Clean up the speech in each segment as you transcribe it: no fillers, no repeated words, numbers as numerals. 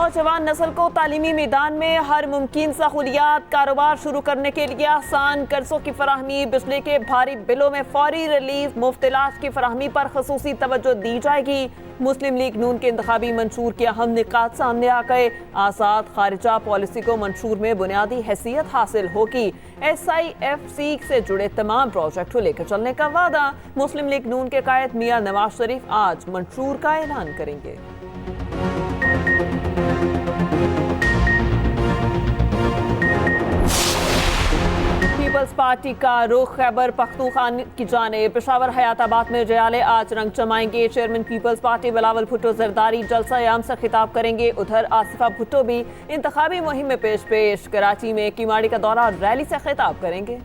نوجوان نسل کو تعلیمی میدان میں ہر ممکن سہولیات، کاروبار شروع کرنے کے لیے آسان قرضوں کی فراہمی، بجلی کے بھاری بلوں میں فوری ریلیف، مفت علاج کی فراہمی پر خصوصی توجہ دی جائے گی۔ مسلم لیگ نون کے انتخابی منشور کے اہم نکات سامنے آ گئے۔ آزاد خارجہ پالیسی کو منشور میں بنیادی حیثیت حاصل ہوگی۔ SIFC سے جڑے تمام پروجیکٹ کو لے کر چلنے کا وعدہ۔ مسلم لیگ نون کے قائد میاں نواز شریف آج منشور کا اعلان کریں گے۔ پیپلز پارٹی کا رخ خیبر پختونخوا کی جانب۔ پشاور حیات آباد میں جیالے آج رنگ جمائیں گے۔ چیئرمین پیپلز پارٹی بلاول بھٹو زرداری جلسہ عام سے خطاب کریں گے۔ ادھر آصفہ بھٹو بھی انتخابی مہم میں پیش۔ کراچی میں کیماڑی کا دورہ ریلی سے خطاب کریں گے۔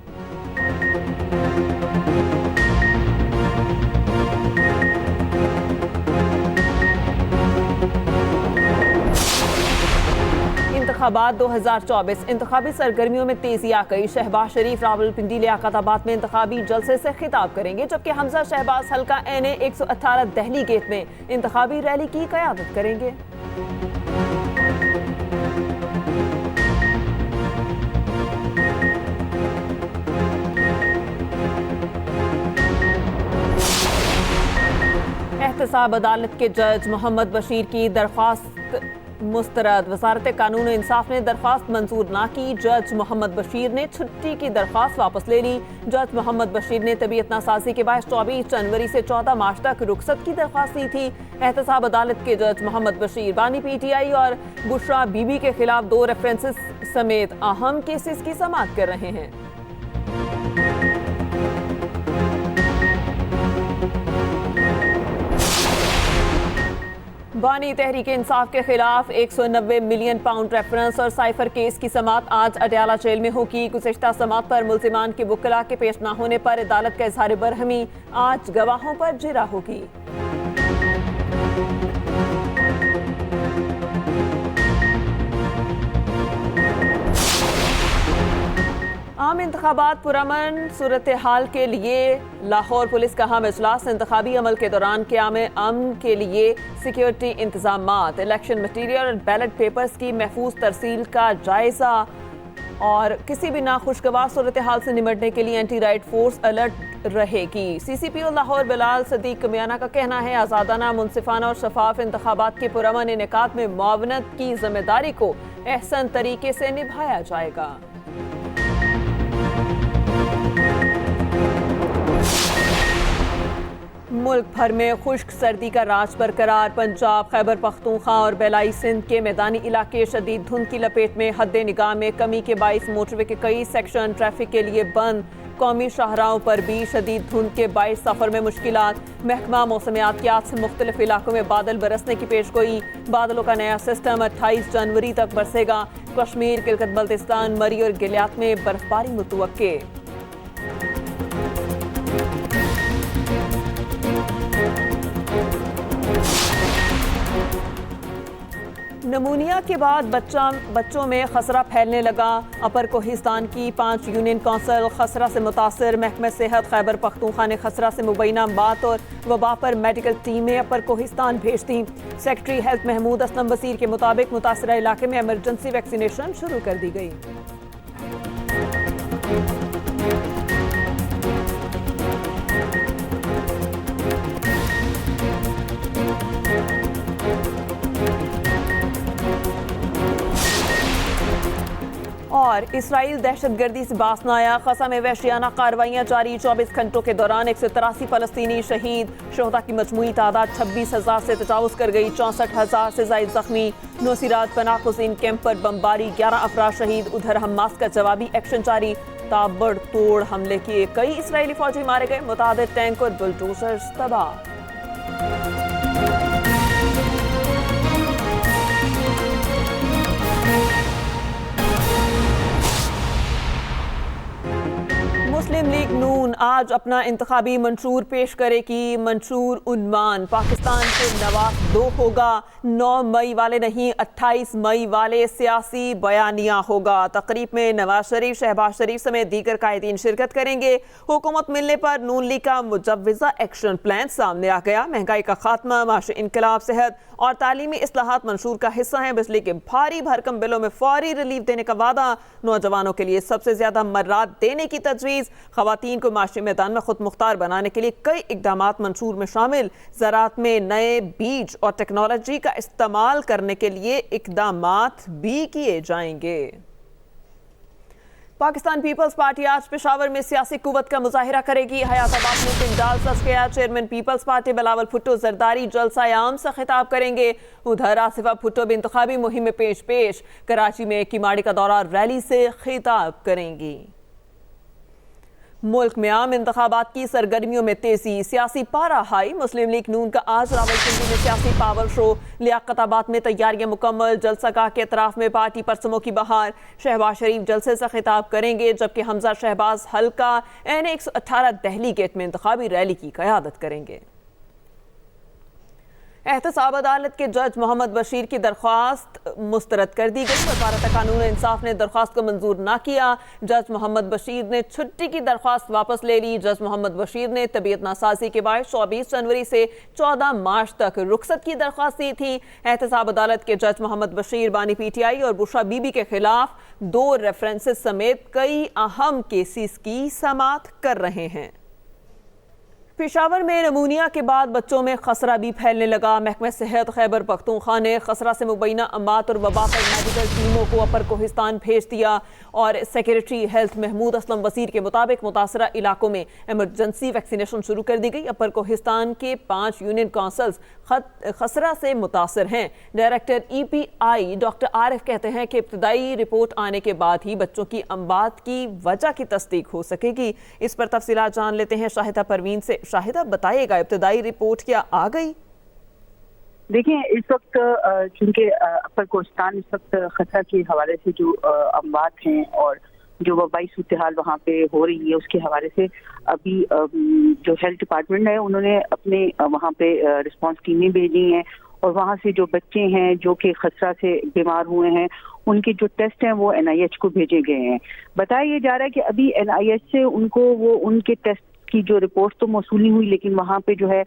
انتخابات 2024 انتخابی سرگرمیوں میں تیزی آ گئی۔ شہباز شریف راولپنڈی لیاقت آباد میں انتخابی جلسے سے خطاب کریں گے، جبکہ حمزہ شہباز حلقہ NA 118 دہلی گیٹ میں انتخابی ریلی کی قیادت کریں گے۔ احتساب عدالت کے جج محمد بشیر کی درخواست مسترد۔ وزارت قانون و انصاف نے درخواست منظور نہ کی۔ جج محمد بشیر نے چھٹی کی درخواست واپس لے لی۔ جج محمد بشیر نے طبیعت ناسازی کے باعث 24 جنوری سے 14 مارچ تک رخصت کی درخواست دی تھی۔ احتساب عدالت کے جج محمد بشیر بانی PTI اور بشرا بی بی کے خلاف 2 ریفرنسز سمیت اہم کیسز کی سماعت کر رہے ہیں۔ بانی تحریک انصاف کے خلاف 190 ملین پاؤنڈ ریفرنس اور سائفر کیس کی سماعت آج اڈیالہ جیل میں ہوگی۔ گزشتہ سماعت پر ملزمان کے وکلاء کے پیش نہ ہونے پر عدالت کا اظہار برہمی آج گواہوں پر جرا ہوگی۔ عام انتخابات پرامن صورتحال کے لیے لاہور پولیس کا اہم اجلاس۔ انتخابی عمل کے دوران قیام امن کے لیے سیکیورٹی انتظامات، الیکشن مٹیریل اور بیلٹ پیپرز کی محفوظ ترسیل کا جائزہ اور کسی بھی ناخوشگوار صورتحال سے نمٹنے کے لیے اینٹی رائٹ فورس الرٹ رہے گی۔ CCPO لاہور بلال صدیق کمیانہ کا کہنا ہے آزادانہ، منصفانہ اور شفاف انتخابات کے پرامن انعقاد میں معاونت کی ذمہ داری کو احسن طریقے سے نبھایا جائے گا۔ ملک بھر میں خشک سردی کا راج برقرار۔ پنجاب، خیبر پختونخوا اور بیلائی سندھ کے میدانی علاقے شدید دھند کی لپیٹ میں۔ حد نگاہ میں کمی کے باعث موٹر وے کے کئی سیکشن ٹریفک کے لیے بند۔ قومی شاہراہوں پر بھی شدید دھند کے باعث سفر میں مشکلات۔ محکمہ موسمیاتیات سے مختلف علاقوں میں بادل برسنے کی پیشگوئی۔ بادلوں کا نیا سسٹم 28 جنوری تک برسے گا۔ کشمیر، گلگت بلتستان، مری اور گلیات میں برف باری متوقع۔ نمونیا کے بعد بچوں میں خسرہ پھیلنے لگا۔ اپر کوہستان کی 5 یونین کونسل خسرہ سے متاثر۔ محکمہ صحت خیبر پختونخوا نے خسرہ سے مبینہ بات اور وبا پر میڈیکل ٹیمیں اپر کوہستان بھیج دیں۔ سیکرٹری ہیلتھ محمود اسلم وزیر کے مطابق متاثرہ علاقے میں ایمرجنسی ویکسینیشن شروع کر دی گئی۔ اور اسرائیل دہشت گردی سے باز نہ آیا۔ غزہ میں وحشیانہ کارروائیاں جاری۔ 24 گھنٹوں کے دوران 183 فلسطینی شہید۔ شہداء کی مجموعی تعداد 26,000 سے تجاوز کر گئی۔ 64,000 سے زائد زخمی۔ نوسیرات پناہ گزین کیمپ پر بمباری، 11 افراد شہید۔ ادھر حماس کا جوابی ایکشن جاری۔ تابڑ توڑ حملے کیے کئی اسرائیلی فوجی مارے گئے۔ متعدد ٹینک اور بلڈوزرز تباہ۔ مسلم لیگ نون آج اپنا انتخابی منشور پیش کرے گی. منشور عنوان پاکستان سے نواز 2 ہوگا. 9 مئی والے نہیں 28 مئی والے سیاسی بیانیہ ہوگا. تقریب میں نواز شریف، شہباز شریف سمیت دیگر قائدین شرکت کریں گے. حکومت ملنے پر نون لیگ کا مجوزہ ایکشن پلان سامنے آ گیا. مہنگائی کا خاتمہ، معاشی انقلاب، صحت اور تعلیمی اصلاحات منشور کا حصہ ہیں. بجلی کے بھاری بھرکم بلوں میں فوری ریلیف دینے کا وعدہ. نوجوانوں کے لیے سب سے زیادہ مراد دینے کی تجویز. خواتین کو معاشی میدان میں خود مختار بنانے کے لیے کئی اقدامات منشور میں شامل. زراعت میں نئے بیج اور ٹیکنالوجی کا استعمال کرنے کے لیے اقدامات بھی کیے جائیں گے. پاکستان پیپلز پارٹی آج پشاور میں سیاسی قوت کا مظاہرہ کرے گی. حیات آباد میں پنڈال سج گیا. چیئرمین پیپلز پارٹی بلاول بھٹو زرداری جلسہ عام سے خطاب کریں گے. ادھر آصفہ بھٹو بھی انتخابی مہم میں پیش. کراچی میں کیماڑی کا دورہ ریلی سے خطاب کریں گی. ملک میں عام انتخابات کی سرگرمیوں میں تیزی. سیاسی پارا ہائی. مسلم لیگ نون کا آج راولپنڈی میں سیاسی پاور شو. لیاقت آباد میں تیاریاں مکمل. جلسہ گاہ کے اطراف میں پارٹی پرچموں کی بہار. شہباز شریف جلسے سے خطاب کریں گے، جبکہ حمزہ شہباز حلقہ این 118 دہلی گیٹ میں انتخابی ریلی کی قیادت کریں گے. احتساب عدالت کے جج محمد بشیر کی درخواست مسترد کر دی گئی. وزارت قانون انصاف نے درخواست کو منظور نہ کیا. جج محمد بشیر نے چھٹی کی درخواست واپس لے لی. جج محمد بشیر نے طبیعت ناسازی کے باعث 24 جنوری سے 14 مارچ تک رخصت کی درخواست دی تھی. احتساب عدالت کے جج محمد بشیر بانی پی ٹی آئی اور بشرا بی بی کے خلاف 2 ریفرنسز سمیت کئی اہم کیسز کی سماعت کر رہے ہیں. پشاور میں نمونیا کے بعد بچوں میں خسرہ بھی پھیلنے لگا. محکمہ صحت خیبر پختونخوا نے خسرہ سے مبینہ اموات اور وبا پر میڈیکل ٹیموں کو اپر کوہستان بھیج دیا. اور سیکریٹری ہیلتھ محمود اسلم وزیر کے مطابق متاثرہ علاقوں میں ایمرجنسی ویکسینیشن شروع کر دی گئی. اپر کوہستان کے 5 یونین کونسلز خسرہ سے متاثر ہیں. ڈائریکٹر ای پی آئی ڈاکٹر عارف کہتے ہیں کہ ابتدائی رپورٹ آنے کے بعد ہی بچوں کی اموات کی وجہ کی تصدیق ہو سکے گی. اس پر تفصیلات جان لیتے ہیں شاہدہ پروین سے. شاہدہ بتائیے گا ابتدائی رپورٹ کیا آ گئی؟ دیکھیں اس وقت چونکہ اپر کوہستان اس وقت خطرہ کے حوالے سے جو اموات ہیں اور جو وبائی صورتحال وہاں پہ ہو رہی ہے اس کے حوالے سے ابھی جو ہیلتھ ڈپارٹمنٹ ہے انہوں نے اپنے وہاں پہ رسپانس ٹیمیں بھیجی ہیں اور وہاں سے جو بچے ہیں جو کہ خطرہ سے بیمار ہوئے ہیں ان کے جو ٹیسٹ ہیں وہ NIH کو بھیجے گئے ہیں. بتایا یہ جا رہا ہے کہ ابھی NIH سے ان کو وہ ان کے ٹیسٹ کی جو رپورٹ تو موصول نہیں ہوئی، لیکن وہاں پہ جو ہے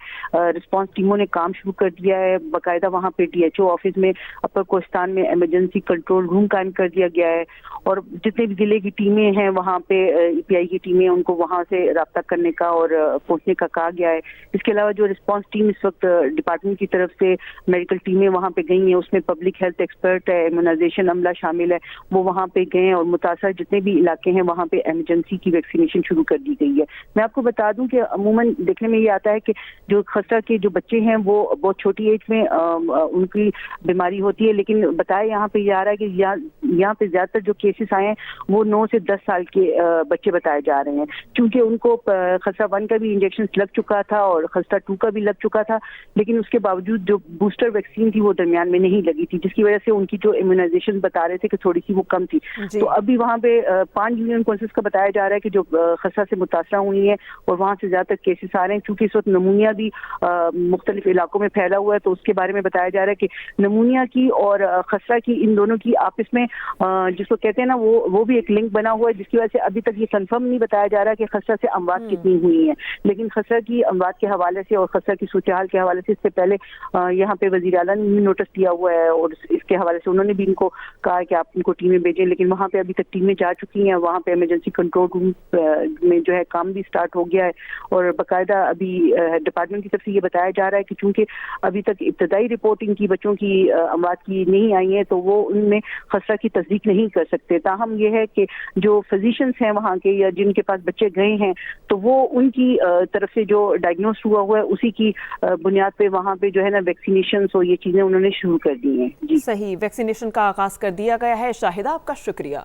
رسپانس ٹیموں نے کام شروع کر دیا ہے. باقاعدہ وہاں پہ DHO آفس میں اپر کوہستان میں ایمرجنسی کنٹرول روم قائم کر دیا گیا ہے اور جتنے بھی ضلع کی ٹیمیں ہیں وہاں پہ EPI کی ٹیمیں ان کو وہاں سے رابطہ کرنے کا اور پہنچنے کا کہا گیا ہے. اس کے علاوہ جو رسپانس ٹیم اس وقت ڈپارٹمنٹ کی طرف سے میڈیکل ٹیمیں وہاں پہ گئی ہیں اس میں پبلک ہیلتھ ایکسپرٹ ہے، ایمونائزیشن عملہ شامل ہے، وہ وہاں پہ گئے اور متاثر جتنے بھی علاقے ہیں وہاں پہ ایمرجنسی کی ویکسینیشن شروع کر دی گئی ہے. میں آپ کو بتا دوں کہ عموماً دیکھنے میں یہ آتا ہے کہ جو خطرہ کے جو بچے ہیں وہ بہت چھوٹی ایج میں ان کی بیماری ہوتی ہے، لیکن بتایا یہاں پہ یہ آ رہا ہے کہ یہاں پہ زیادہ تر جو کیسز آئے ہیں وہ 9 سے 10 سال کے بچے بتائے جا رہے ہیں، کیونکہ ان کو خطرہ 1 کا بھی انجیکشن لگ چکا تھا اور خطرہ 2 کا بھی لگ چکا تھا، لیکن اس کے باوجود جو بوسٹر ویکسین تھی وہ درمیان میں نہیں لگی تھی، جس کی وجہ سے ان کی جو امیونائزیشن بتا رہے تھے کہ تھوڑی سی وہ کم تھی. تو ابھی وہاں پہ 5 یونین کونسلز کا بتایا جا رہا ہے کہ جو خطرہ سے متاثرہ ہوئی ہیں اور وہاں سے زیادہ تر کیسز آ رہے ہیں. چونکہ اس وقت نمونیا بھی مختلف علاقوں میں پھیلا ہوا ہے تو اس کے بارے میں بتایا جا رہا ہے کہ نمونیا کی اور خطرہ کی ان دونوں کی آپس میں جس کو کہتے ہیں نا وہ بھی ایک لنک بنا ہوا ہے، جس کی وجہ سے ابھی تک یہ کنفرم نہیں بتایا جا رہا کہ خطرہ سے اموات کتنی ہوئی ہیں. لیکن خطرہ کی اموات کے حوالے سے اور خطرہ کی صورتحال کے حوالے سے اس سے پہلے یہاں پہ وزیر اعلیٰ نے نوٹس دیا ہوا ہے اور اس کے حوالے سے انہوں نے بھی ان کو کہا کہ آپ ان کو ٹیمیں بھیجیں، لیکن وہاں پہ ابھی تک ٹیمیں جا چکی ہیں. وہاں پہ ایمرجنسی کنٹرول روم میں جو ہے کام بھی سٹارٹ ہو گیا ہے اور باقاعدہ ابھی ڈپارٹمنٹ کی طرف سے یہ بتایا جا رہا ہے کہ چونکہ ابھی تک ابتدائی رپورٹنگ کی بچوں کی اموات کی نہیں آئی ہیں تو وہ ان میں خطرہ کی تصدیق نہیں کر سکتے. تاہم یہ ہے کہ جو فزیشنز ہیں وہاں کے یا جن کے پاس بچے گئے ہیں تو وہ ان کی طرف سے جو ڈائگنوس ہوا ہے اسی کی بنیاد پہ وہاں پہ جو ہے نا ویکسینیشنز اور یہ چیزیں انہوں نے شروع کر دی ہیں. جی صحیح، ویکسینیشن کا آغاز کر دیا گیا ہے. شاہدہ آپ کا شکریہ.